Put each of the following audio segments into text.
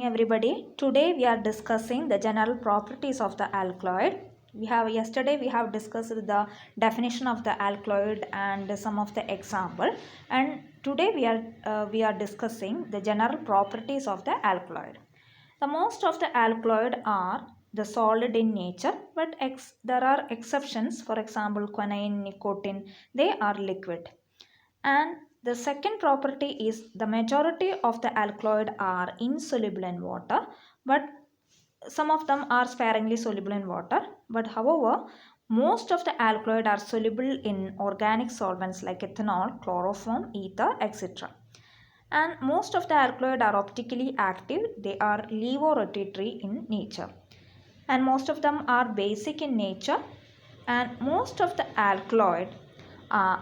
everybody. Today we are discussing the general properties of the alkaloid. Yesterday we have discussed the definition of the alkaloid and some of the example, and today we are discussing the general properties of the alkaloid. The most of the alkaloid are the solid in nature, but there are exceptions. For example, quinine, nicotine, they are liquid. And the second property is the majority of the alkaloid are insoluble in water, but some of them are sparingly soluble in water. But however, most of the alkaloid are soluble in organic solvents like ethanol, chloroform, ether, etc. And most of the alkaloid are optically active. They are levorotatory in nature. And most of them are basic in nature. And most of the uh,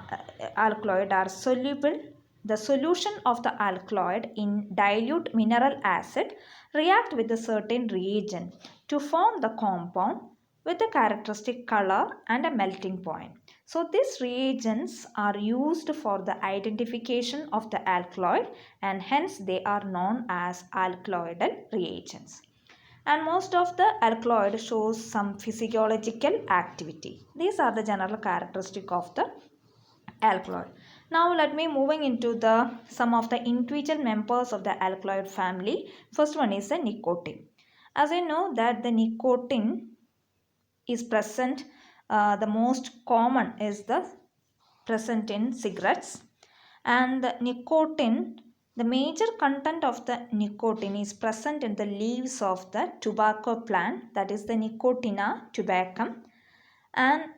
alkaloid are soluble. The solution of the alkaloid in dilute mineral acid react with a certain reagent to form the compound with a characteristic color and a melting point. So these reagents are used for the identification of the alkaloid, and hence they are known as alkaloidal reagents. And most of the alkaloid shows some physiological activity. These are the general characteristic of the alkaloid. Now let me moving into the some of the individual members of the alkaloid family. First one is the nicotine. As I know that the nicotine is present, the most common is the present in cigarettes, and the nicotine, the major content of the nicotine is present in the leaves of the tobacco plant, that is the Nicotiana tabacum, and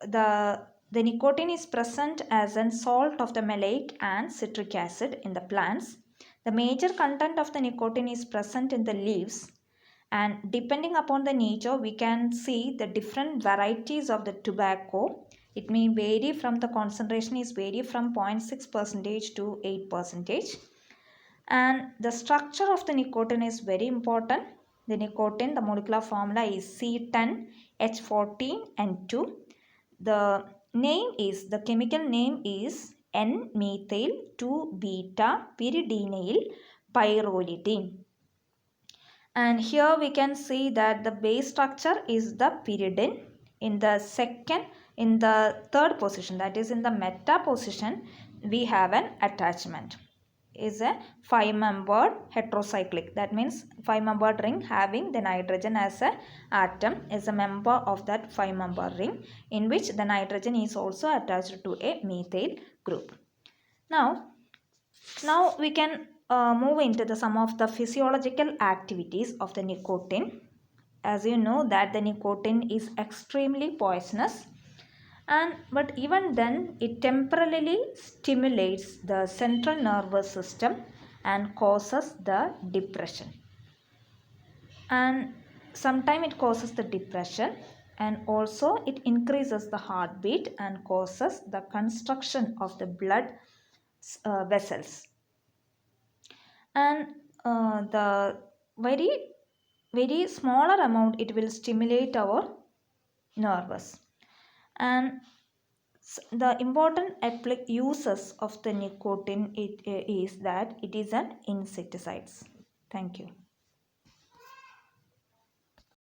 the nicotine is present as a salt of the malic and citric acid in the plants. The major content of the nicotine is present in the leaves, and depending upon the nature we can see the different varieties of the tobacco. It may vary from the concentration is vary from 0.6 percentage to 8 percentage. And the structure of the nicotine is very important. The nicotine, the molecular formula is C10H14N2. The name is, the chemical name is N-methyl 2-beta pyridinyl pyrrolidine. And here we can see that the base structure is the pyridine. In the third position, that is in the meta position, we have an attachment. Is a 5-membered heterocyclic. That means 5-membered ring having the nitrogen as a atom is a member of that 5-member ring, in which the nitrogen is also attached to a methyl group. Now we can move into some of the physiological activities of the nicotine. As you know that the nicotine is extremely poisonous, but even then it temporarily stimulates the central nervous system and causes the depression. And sometimes it causes the depression, and also it increases the heartbeat and causes the constriction of the blood vessels. And the very smaller amount it will stimulate our nervous. And the important uses of the nicotine is that it is an insecticide. Thank you.